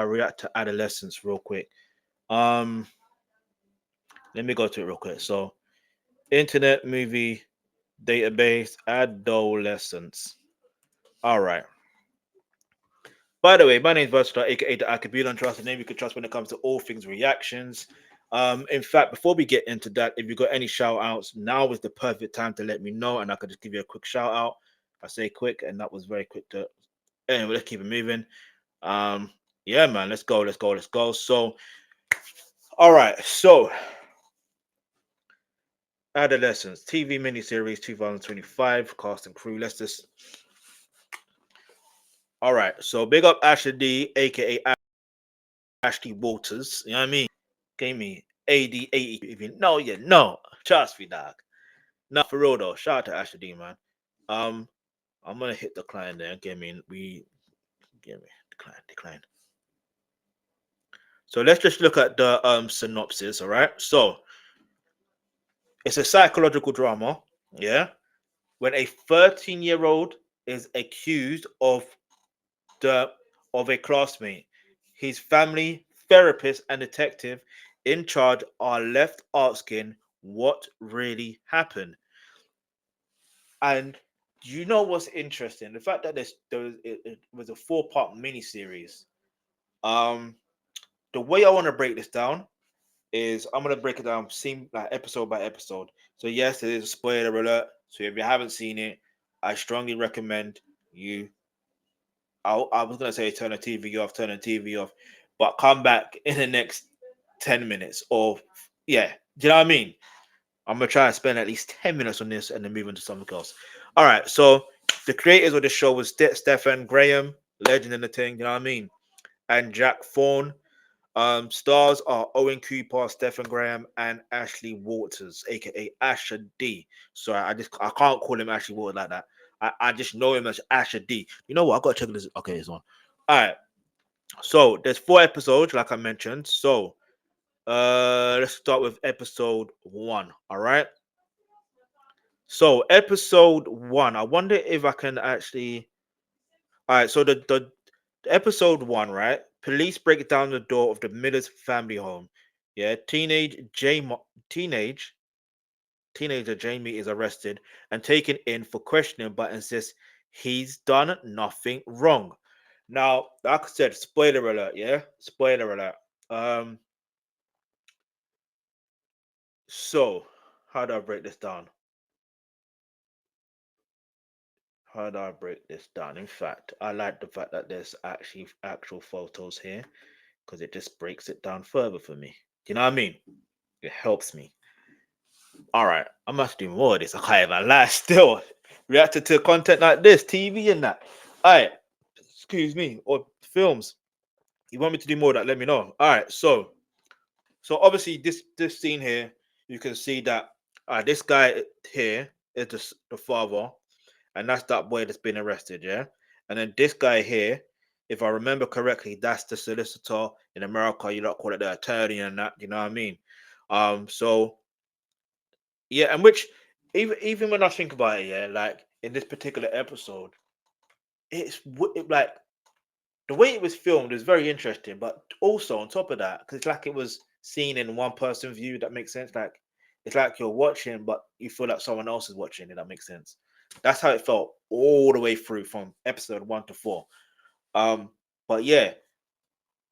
react to Adolescence real quick. Um, let me go to it real quick. So, Internet Movie Database Adolescence. All right. By the way, my name is Versatile, aka the Alkebulantrust, the name you can trust when it comes to all things reactions. In fact, before we get into that, if you got any shout outs, now is the perfect time to let me know, and I could just give you a quick shout out. I say quick, and that was very quick to. Anyway, let's keep it moving. Um, yeah, man, let's go, let's go, let's go. So, all right, so Adolescence TV miniseries 2025 cast and crew. Let's just. All right, so big up Ashley D, aka Ashley Waters. You know what I mean? Gave me AD80. If you know, you know. Trust me, dog. Not for real though. Shout out to Ashley D, man. Um, I'm gonna hit decline there. Give me decline. So let's just look at the synopsis. All right. So it's a psychological drama. Yeah. When a 13-year-old is accused the of a classmate, his family, therapist, and detective in charge are left asking what really happened. And you know what's interesting? The fact that it was a four-part miniseries. Um, the way I want to break this down is I'm gonna break it down scene like episode by episode. So yes, it is a spoiler alert. So if you haven't seen it, I strongly recommend you. I was gonna say turn the TV off, but come back in the next 10 minutes or yeah. Do you know what I mean? I'm gonna try and spend at least 10 minutes on this and then move on to something else. All right. So the creators of the show was Stephen Graham, legend in the thing. You know what I mean? And Jack Thorne. Stars are Owen Cooper, Stephen Graham, and Ashley Waters, aka Asher D. Sorry, I can't call him Ashley Waters like that. I just know him as Asher D. You know what? I gotta check this. Okay, it's on. All right. So there's 4 episodes, like I mentioned. So let's start with episode 1. All right. So episode 1. I wonder if I can actually. All right. So the episode 1, right? Police break down the door of the Miller's family home. Yeah, teenage teenager Jamie is arrested and taken in for questioning, but insists he's done nothing wrong. Now, like I said, spoiler alert. Yeah, spoiler alert. Um, so how do I break this down? How do I break this down? In fact, I like the fact that there's actually actual photos here because it just breaks it down further for me. Do you know what I mean? It helps me. All right, I must do more of this. I can't even lie. Still reacting to content like this, TV and that. All right, excuse me, or films. You want me to do more of that? Let me know. All right, so obviously this scene here, you can see that this guy here is the father, and that's that boy that's been arrested. Yeah, and then this guy here, if I remember correctly, that's the solicitor in America. You don't call it the attorney and that. You know what I mean? So yeah, and which even when I think about it, yeah, like in this particular episode, like the way it was filmed is very interesting, but also on top of that, because it's like it was seen in one person view. That makes sense. Like it's like you're watching, but you feel like someone else is watching. If that makes sense. That's how it felt all the way through from episode 1 to 4. Um, but yeah,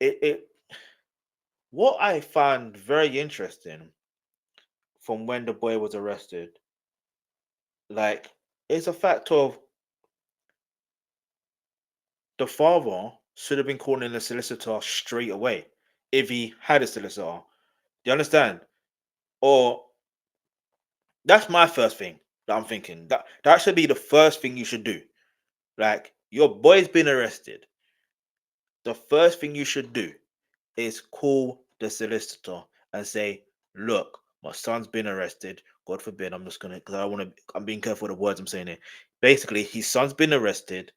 it what I found very interesting from when the boy was arrested, like, is a fact of the father should have been calling the solicitor straight away if he had a solicitor. Do you understand? Or that's my first thing that I'm thinking. That should be the first thing you should do. Like your boy's been arrested. The first thing you should do is call the solicitor and say, "Look, my son's been arrested. God forbid. I'm just gonna because I want to. I'm being careful with the words I'm saying here. Basically, his son's been arrested.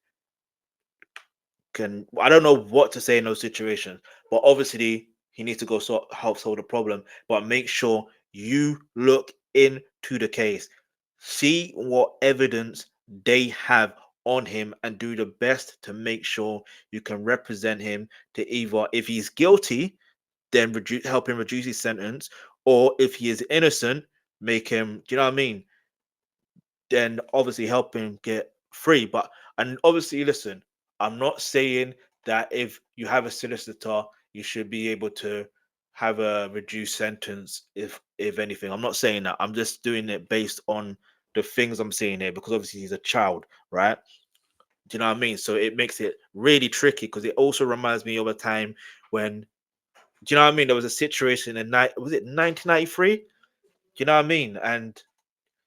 Can I don't know what to say in those situations, but obviously he needs to go help solve the problem. But make sure you look into the case, see what evidence they have on him and do the best to make sure you can represent him to either, if he's guilty, then help him reduce his sentence, or if he is innocent, make him, do you know what I mean? Then obviously help him get free. But and obviously, listen, I'm not saying that if you have a solicitor, you should be able to have a reduced sentence. If anything, I'm not saying that. I'm just doing it based on the things I'm seeing here, because obviously he's a child, right? Do you know what I mean? So it makes it really tricky, because it also reminds me of a time when, do you know what I mean? There was a situation in night, was it 1993? Do you know what I mean? And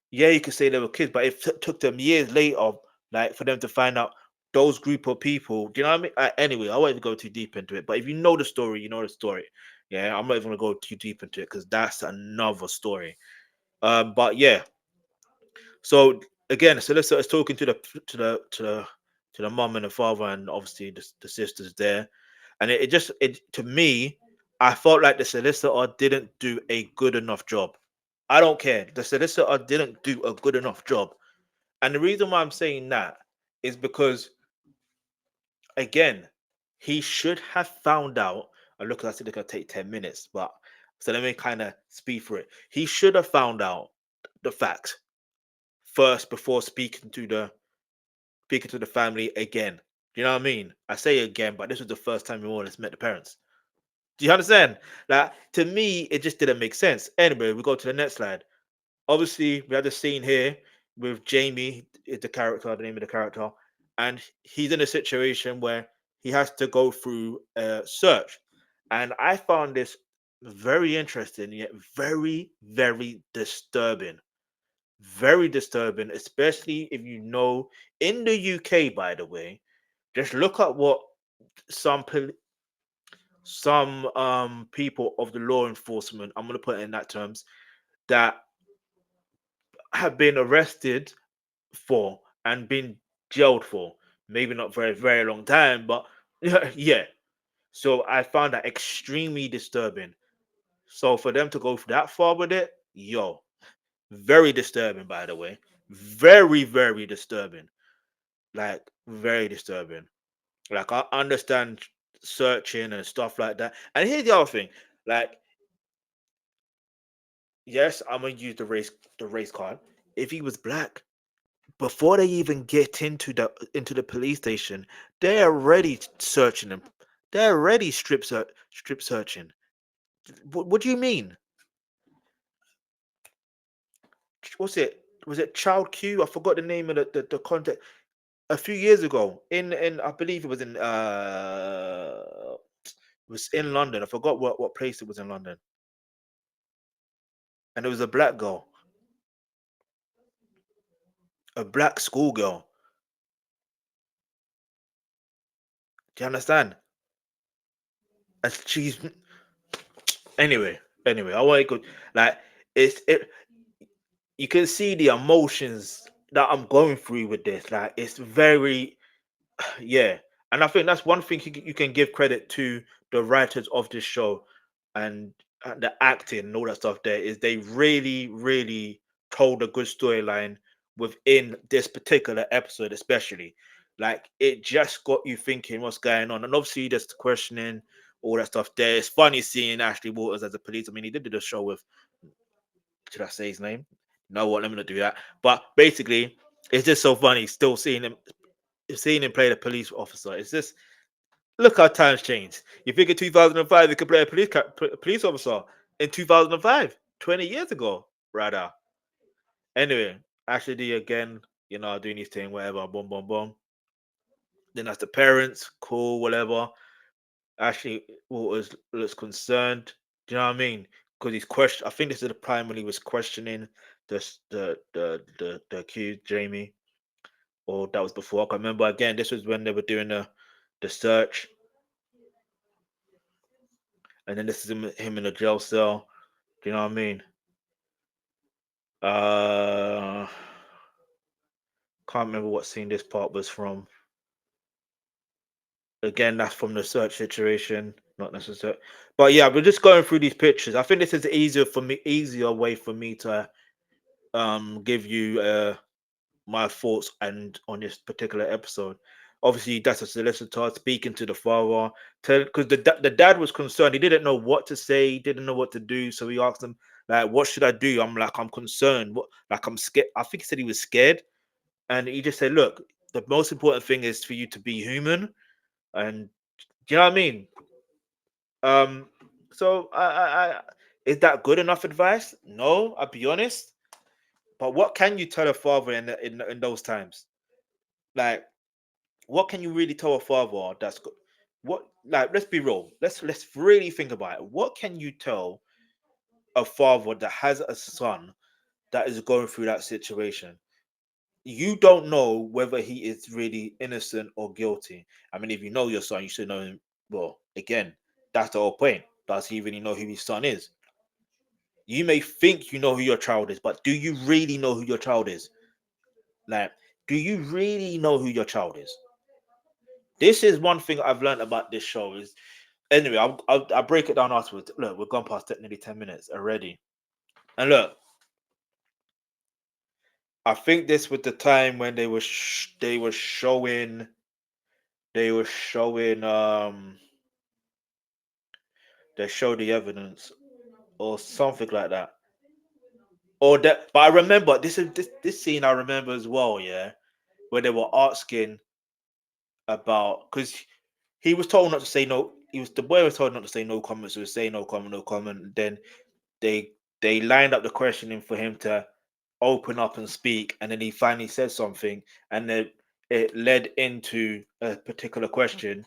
yeah, you could say they were kids, but it took them years later, like for them to find out those group of people. Do you know what I mean? Anyway, I won't even go too deep into it. But if you know the story, you know the story. Yeah, I'm not even gonna go too deep into it because that's another story. But yeah, so again, the solicitor is talking to the mom and the father, and obviously the sisters there, and it just to me, I felt like the solicitor didn't do a good enough job. I don't care. The solicitor didn't do a good enough job. And the reason why I'm saying that is because, again, he should have found out. And look, I said it's going to take 10 minutes, but so let me kind of speed through it. He should have found out the facts first before speaking to the family again. Do you know what I mean? I say again, but this was the first time we more or less met the parents. Do you understand? Like, to me, it just didn't make sense. Anyway, we go to the next slide. Obviously, we have the scene here with Jamie, is the character, the name of the character, and he's in a situation where he has to go through a search. And I found this very interesting, yet very, very disturbing. Very disturbing, especially if you know, in the UK, by the way, just look at what some people of the law enforcement, I'm going to put it in that terms, that have been arrested for and been jailed for. Maybe not for a very long time, but yeah. So I found that extremely disturbing. So for them to go that far with it, yo, very disturbing, by the way. Very, very disturbing. Like, very disturbing. Like, I understand searching and stuff like that. And here's the other thing. Like, yes, I'm gonna use the race card. If he was black, before they even get into the police station, they're already searching them. They're already strip searching. What do you mean? What's it? Was it Child Q? I forgot the name of the contact. A few years ago, in I believe it was in London. I forgot what place it was in London, and it was a black girl, a black schoolgirl. Do you understand? And she's anyway. Anyway, I want to go like it. You can see the emotions that I'm going through with this. Like, it's very, yeah. And I think that's one thing you can give credit to the writers of this show, and the acting and all that stuff. There is, they really, really told a good storyline within this particular episode, especially. Like, it just got you thinking what's going on, and obviously just questioning all that stuff. There, it's funny seeing Ashley Waters as a police. I mean, he did the show with, should I say his name? No, what? Let me not do that. But basically, it's just so funny still seeing him play the police officer. It's just, look how times changed. You think in 2005 he could play a police officer in 2005, 20 years ago, rather. Anyway, Ashley D again, doing his thing, whatever, boom, boom, boom. Then that's the parents, cool, whatever. Ashley Waters looks concerned. Do you know what I mean? Because he's question. I think this is the time when he was questioning the accused Jamie, or that was before. I can't remember. Again, this was when they were doing the search, and then this is him in the jail cell. Do you know what I mean? Uh, can't remember what scene this part was from. Again, that's from the search situation, not necessarily. But yeah, we're just going through these pictures. I think this is easier way for me to give you my thoughts and on this particular episode. Obviously, that's a solicitor speaking to the father, because the dad was concerned. He didn't know what to say, he didn't know what to do, so he asked him like, "What should I do?" I'm like, "I'm concerned. What? Like, I'm scared." I think he said he was scared, and he just said, "Look, the most important thing is for you to be human." And do you know what I mean? Um, so is that good enough advice? No, I'll be honest. But what can you tell a father in those times? Like, what can you really tell a father that's good? What, like, let's be real. Let's really think about it. What can you tell a father that has a son that is going through that situation? You don't know whether he is really innocent or guilty. I mean, if you know your son, you should know him. Well, again, that's the whole point. Does he really know who his son is? You may think you know who your child is, but do you really know who your child is? Like, do you really know who your child is? This is one thing I've learned about this show. Is anyway, I'll break it down afterwards. Look, we've gone past nearly 10 minutes already, and look, I think this was the time when they were showing they showed the evidence or something like that. Or that, but I remember this scene I remember as well, yeah, where they were asking about, because he was told not to say no. The boy was told not to say no comment, so he was saying no comment, no comment. Then they they lined up the questioning for him to open up and speak, and then he finally said something, and then it led into a particular question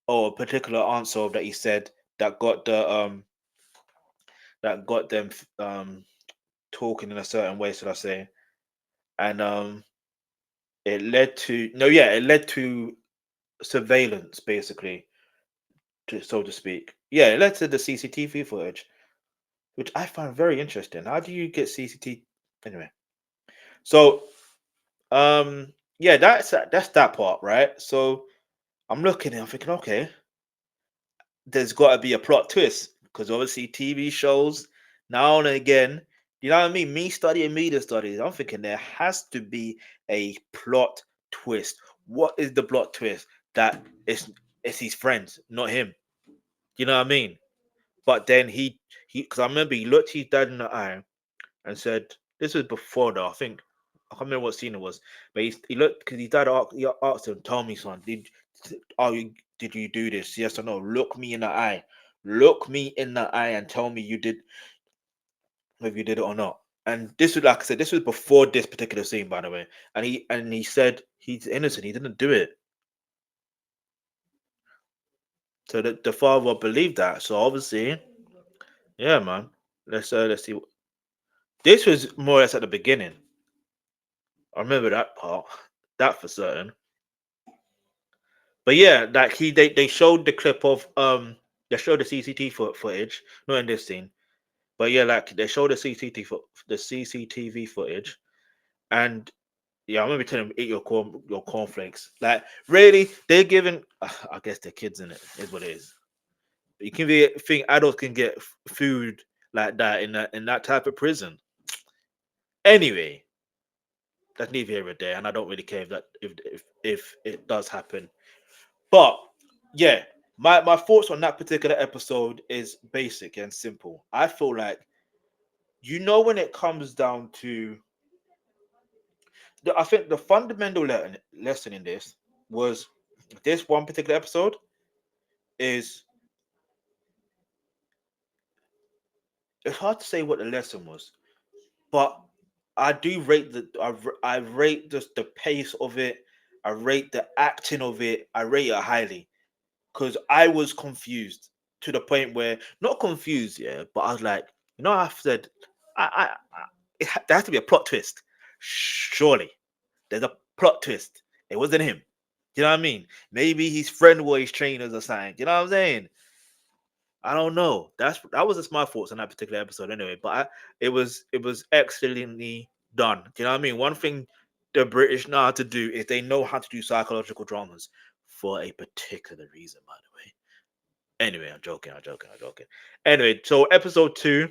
or a particular answer that he said that got them talking in a certain way, should I say? And it led to surveillance, basically, so to speak. Yeah, it led to the CCTV footage, which I find very interesting. How do you get CCTV anyway? So yeah, that's that part, right? So I'm looking and I'm thinking, okay, there's got to be a plot twist, because obviously TV shows now and again, you know what I mean? Me studying media studies, I'm thinking there has to be a plot twist. What is the plot twist? That it's his friends, not him. You know what I mean? But then he because I remember he looked his dad in the eye and said, this was before though. I can't remember what scene it was, but he looked, because his dad he asked him, "Tell me, son, did you do this? Yes or no? Look me in the eye. Look me in the eye and tell me you did, whether you did it or not." And this was, like I said, this was before this particular scene, by the way. And he said he's innocent. He didn't do it. So the father believed that. So obviously, yeah, man. Let's see. This was more or less at the beginning. I remember that part. That for certain. But yeah, like they showed the clip of they showed the CCTV footage, not in this scene, but yeah, like they showed the CCTV footage, and yeah, I'm gonna be telling them, eat your cornflakes. Like, really, they're giving. I guess they're kids in it. Is what it is. You can think adults can get food like that in that type of prison. Anyway, that's neither here nor there, and I don't really care if that if it does happen. But yeah, my thoughts on that particular episode is basic and simple. I feel like, when it comes down to I think the fundamental lesson in this was, this one particular episode is, it's hard to say what the lesson was, but I do rate I rate just the pace of it. I rate the acting of it. I rate it highly, because I was confused to the point where, not confused, yeah, but I was like, I've said, there has to be a plot twist. Surely, there's a plot twist. It wasn't him. You know what I mean? Maybe his friend was his trainers or something. You know what I'm saying? I don't know. That was just my thoughts on that particular episode, anyway. But it was excellently done. Do you know what I mean? One thing the British know how to do is they know how to do psychological dramas for a particular reason, by the way. Anyway, I'm joking. Anyway, so episode 2,